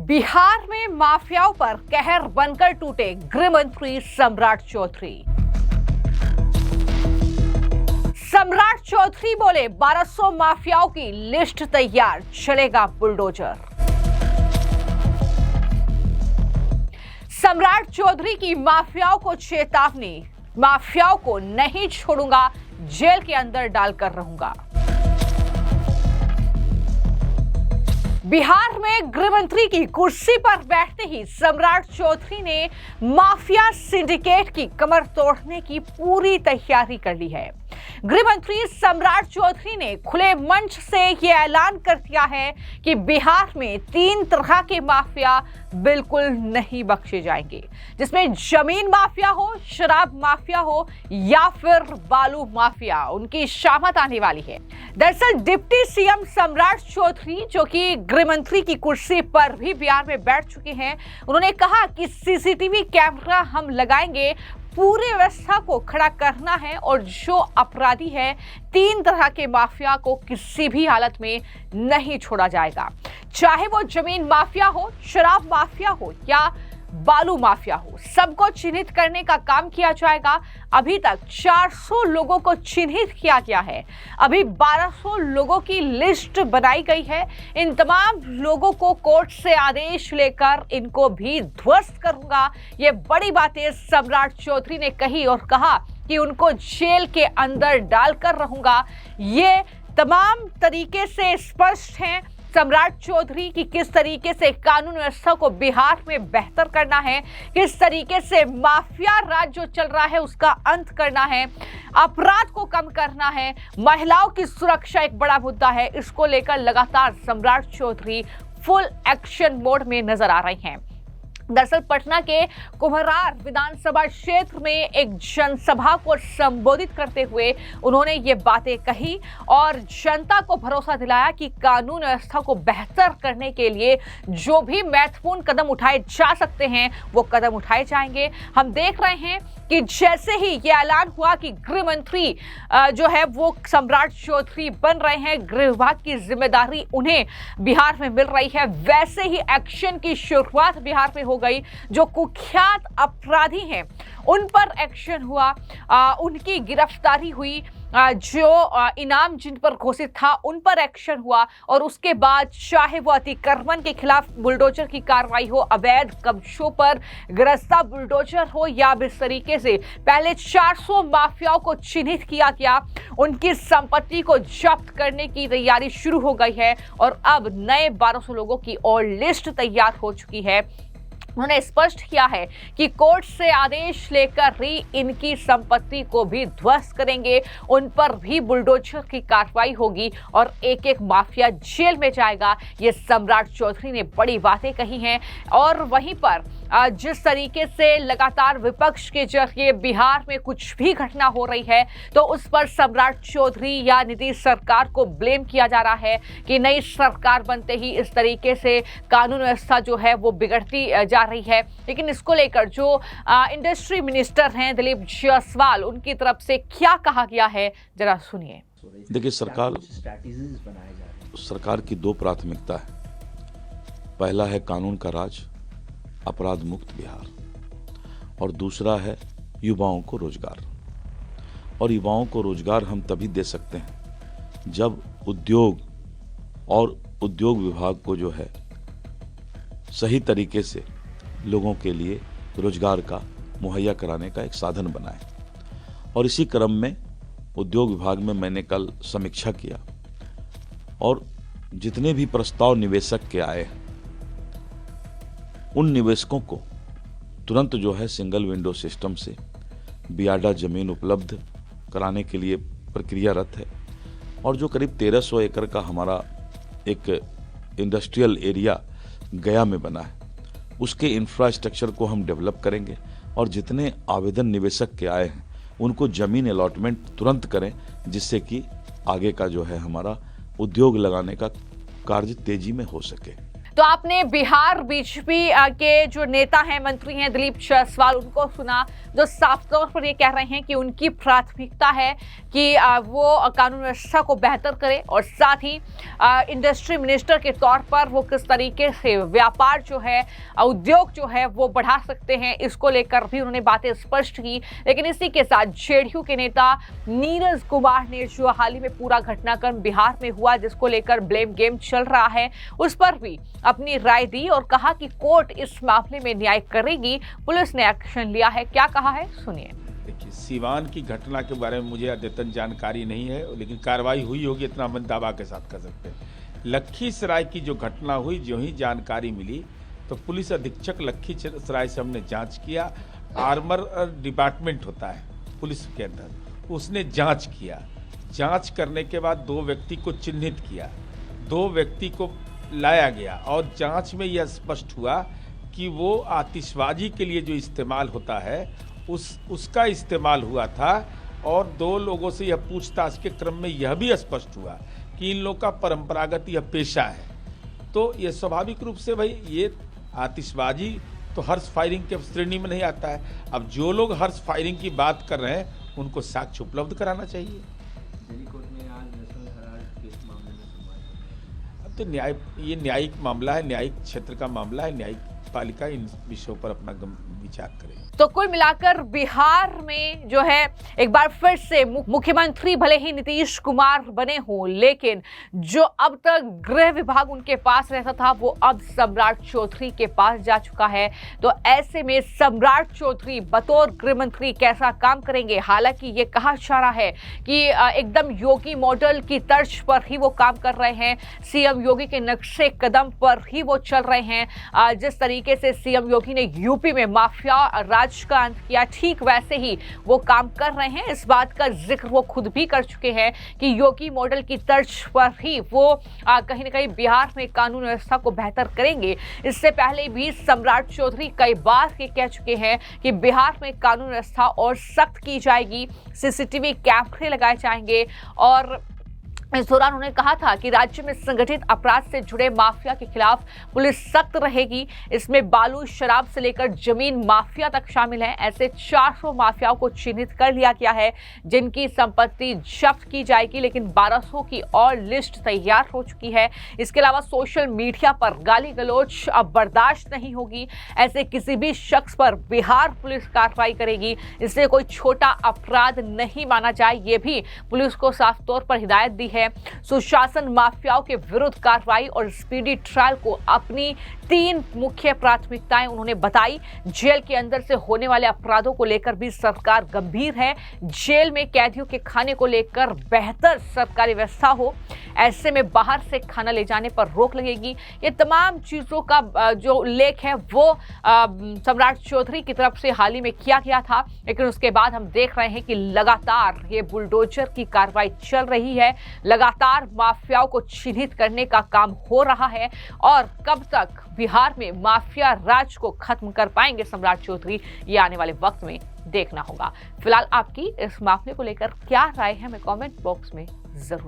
बिहार में माफियाओं पर कहर बनकर टूटे गृह मंत्री सम्राट चौधरी। सम्राट चौधरी बोले 1200 माफियाओं की लिस्ट तैयार, चलेगा बुलडोजर। सम्राट चौधरी की माफियाओं को चेतावनी, माफियाओं को नहीं छोड़ूंगा, जेल के अंदर डालकर रहूंगा। बिहार में गृह मंत्री की कुर्सी पर बैठते ही सम्राट चौधरी ने माफिया सिंडिकेट की कमर तोड़ने की पूरी तैयारी कर ली है। गृह मंत्री सम्राट चौधरी ने खुले मंच से यह ऐलान कर दिया है कि बिहार में 3 तरह के माफिया बिल्कुल नहीं बख्शे जाएंगे, जिसमें जमीन माफिया हो, शराब माफिया हो या फिर बालू माफिया, उनकी शामत आने वाली है। दरअसल डिप्टी सीएम सम्राट चौधरी, जो कि गृह मंत्री की कुर्सी पर भी बिहार में बैठ चुके हैं, उन्होंने कहा कि सीसीटीवी कैमरा हम लगाएंगे, पूरी व्यवस्था को खड़ा करना है और जो अपराधी है 3 तरह के माफिया को किसी भी हालत में नहीं छोड़ा जाएगा, चाहे वो जमीन माफिया हो, शराब माफिया हो या बालू माफिया हो, सबको चिन्हित करने का काम किया जाएगा। अभी तक 400 लोगों को चिन्हित किया गया है, अभी 1200 लोगों की लिस्ट बनाई गई है। इन तमाम लोगों को कोर्ट से आदेश लेकर इनको भी ध्वस्त करूंगा, ये बड़ी बातें सम्राट चौधरी ने कही और कहा कि उनको जेल के अंदर डालकर रहूंगा। ये तमाम तरीके से स्पष्ट हैं सम्राट चौधरी की किस तरीके से कानून व्यवस्था को बिहार में बेहतर करना है, किस तरीके से माफिया राज जो चल रहा है उसका अंत करना है, अपराध को कम करना है, महिलाओं की सुरक्षा एक बड़ा मुद्दा है। इसको लेकर लगातार सम्राट चौधरी फुल एक्शन मोड में नजर आ रहे हैं। दरअसल पटना के कुम्हरार विधानसभा क्षेत्र में एक जनसभा को संबोधित करते हुए उन्होंने ये बातें कही और जनता को भरोसा दिलाया कि कानून व्यवस्था को बेहतर करने के लिए जो भी महत्वपूर्ण कदम उठाए जा सकते हैं वो कदम उठाए जाएंगे। हम देख रहे हैं कि जैसे ही ये ऐलान हुआ कि गृह मंत्री जो है वो सम्राट चौधरी बन रहे हैं, गृह विभाग की जिम्मेदारी उन्हें बिहार में मिल रही है, वैसे ही एक्शन की शुरुआत बिहार में हो गई। जो कुख्यात अपराधी हैं उन पर एक्शन हुआ, उनकी गिरफ्तारी हुई, जो इनाम जिन पर घोषित था उन पर एक्शन हुआ और उसके बाद चाहे वो अतिक्रमण के खिलाफ बुलडोजर की कार्रवाई हो, अवैध कब्जों पर गिरफ्तार बुलडोजर हो या इस तरीके से पहले 400 माफियाओं को चिन्हित किया गया, उनकी संपत्ति को जब्त करने की तैयारी शुरू हो गई है और अब नए 1200 लोगों की और लिस्ट तैयार हो चुकी है। उन्होंने स्पष्ट किया है कि कोर्ट से आदेश लेकर ही इनकी संपत्ति को भी ध्वस्त करेंगे, उन पर भी बुलडोजर की कार्रवाई होगी और एक एक माफिया जेल में जाएगा। ये सम्राट चौधरी ने बड़ी बातें कही हैं और वहीं पर जिस तरीके से लगातार विपक्ष के जरिए बिहार में कुछ भी घटना हो रही है तो उस पर सम्राट चौधरी या नीतीश सरकार को ब्लेम किया जा रहा है कि नई सरकार बनते ही इस तरीके से कानून व्यवस्था जो है वो बिगड़ती जा रही है। लेकिन इसको लेकर जो इंडस्ट्री मिनिस्टर हैं दिलीप जायसवाल, उनकी तरफ से क्या कहा गया है जरा सुनिए। देखिए, सरकार की 2 प्राथमिकता है। पहला है कानून का राज, अपराध मुक्त बिहार, और दूसरा है युवाओं को रोजगार। और युवाओं को रोजगार हम तभी दे सकते हैं जब उद्योग और उद्योग विभाग को जो है सही तरीके से लोगों के लिए रोजगार का मुहैया कराने का एक साधन बनाए। और इसी क्रम में उद्योग विभाग में मैंने कल समीक्षा किया और जितने भी प्रस्ताव निवेशक के आए उन निवेशकों को तुरंत जो है सिंगल विंडो सिस्टम से बियाडा जमीन उपलब्ध कराने के लिए प्रक्रियारत है। और जो करीब 1300 एकड़ का हमारा एक इंडस्ट्रियल एरिया गया में बना है, उसके इंफ्रास्ट्रक्चर को हम डेवलप करेंगे और जितने आवेदन निवेशक के आए हैं उनको जमीन अलॉटमेंट तुरंत करें, जिससे कि आगे का जो है हमारा उद्योग लगाने का कार्य तेजी में हो सके। तो आपने बिहार बीजेपी के जो नेता हैं, मंत्री हैं दिलीप जायसवाल, उनको सुना, जो साफ तौर पर ये कह रहे हैं कि उनकी प्राथमिकता है कि वो कानून व्यवस्था को बेहतर करे और साथ ही इंडस्ट्री मिनिस्टर के तौर पर वो किस तरीके से व्यापार जो है, उद्योग जो है वो बढ़ा सकते हैं, इसको लेकर भी उन्होंने बातें स्पष्ट की। लेकिन इसी के साथ जेडीयू के नेता नीरज कुमार ने जो हाल ही में पूरा घटनाक्रम बिहार में हुआ, जिसको लेकर ब्लेम गेम चल रहा है, उस पर भी अपनी राय दी और कहा कि कोर्ट इस मामले में न्याय करेगी, पुलिस ने एक्शन लिया है। क्या कहा है, सुनिए। देखिए, सीवान की घटना के बारे में मुझे अद्यतन जानकारी नहीं है, लेकिन कार्रवाई हुई होगी इतना हम दावा के साथ कर सकते हैं। लखीसराय की जो घटना हुई, जो ही जानकारी मिली तो पुलिस अधीक्षक लखीसराय से हमने जांच किया। आर्मर डिपार्टमेंट होता है पुलिस के अंदर, उसने जांच किया। जांच करने के बाद 2 व्यक्ति को चिन्हित किया, 2 व्यक्ति को लाया गया और जांच में यह स्पष्ट हुआ कि वो आतिशबाजी के लिए जो इस्तेमाल होता है उसका इस्तेमाल हुआ था। और 2 लोगों से यह पूछताछ के क्रम में यह भी स्पष्ट हुआ कि इन लोगों का परंपरागत यह पेशा है। तो ये स्वाभाविक रूप से भाई ये आतिशबाजी तो हर्ष फायरिंग के श्रेणी में नहीं आता है। अब जो लोग हर्ष फायरिंग की बात कर रहे हैं उनको साक्ष्य उपलब्ध कराना चाहिए। अब तो ये न्यायिक मामला है, न्यायिक क्षेत्र का मामला है, न्यायिक पालिका इन विषयों पर अपना विचार करे। तो कुल मिलाकर बिहार में जो है एक बार फिर से मुख्यमंत्री भले ही नीतीश कुमार बने हों, लेकिन जो अब तक गृह विभाग उनके पास रहता था वो अब सम्राट चौधरी के पास जा चुका है। तो ऐसे में सम्राट चौधरी बतौर गृह मंत्री कैसा काम करेंगे? हालांकि ये कहा जा रहा है कि एकदम योगी मॉडल की तर्ज पर ही वो काम कर रहे हैं, सीएम योगी के नक्शे कदम पर ही वो चल रहे हैं। जिस तरीके से सीएम योगी ने यूपी में माफिया राज का अंत किया, ठीक वैसे ही वो काम कर रहे हैं। इस बात का जिक्र वो खुद भी कर चुके हैं कि योगी मॉडल की तर्ज पर ही वो कहीं ना कहीं बिहार में कानून व्यवस्था को बेहतर करेंगे। इससे पहले भी सम्राट चौधरी कई बार ये कह चुके हैं कि बिहार में कानून व्यवस्था और सख्त की जाएगी, सीसीटीवी कैमरे लगाए जाएंगे और इस दौरान उन्होंने कहा था कि राज्य में संगठित अपराध से जुड़े माफिया के खिलाफ पुलिस सख्त रहेगी। इसमें बालू, शराब से लेकर जमीन माफिया तक शामिल है। ऐसे 400 माफियाओं को चिन्हित कर लिया गया है जिनकी संपत्ति जब्त की जाएगी, लेकिन 1200 की और लिस्ट तैयार हो चुकी है। इसके अलावा सोशल मीडिया पर गाली गलौज अब बर्दाश्त नहीं होगी। ऐसे किसी भी शख्स पर बिहार पुलिस कार्रवाई करेगी। इससे कोई छोटा अपराध नहीं माना जाए, ये भी पुलिस को साफ तौर पर हिदायत दी है। सुशासन माफियाओं के विरुद्ध कार्रवाई और स्पीडी ट्रायल को अपनी 3 मुख्य प्राथमिकताएं उन्होंने बताई। जेल के अंदर से होने वाले अपराधों को लेकर भी सरकार गंभीर है। जेल में कैदियों के खाने को लेकर बेहतर सरकारी व्यवस्था हो, ऐसे में बाहर से खाना ले जाने पर रोक लगेगी। ये तमाम चीजों का जो उल्लेख है वो सम्राट चौधरी की तरफ से हाल ही में किया गया था, लेकिन उसके बाद हम देख रहे हैं कि लगातार ये बुलडोजर की कार्रवाई चल रही है। लगातार माफियाओं को चिन्हित करने का काम हो रहा है और कब तक बिहार में माफिया राज को खत्म कर पाएंगे सम्राट चौधरी, ये आने वाले वक्त में देखना होगा। फिलहाल आपकी इस मामले को लेकर क्या राय है, हमें कमेंट बॉक्स में जरूर लिखें।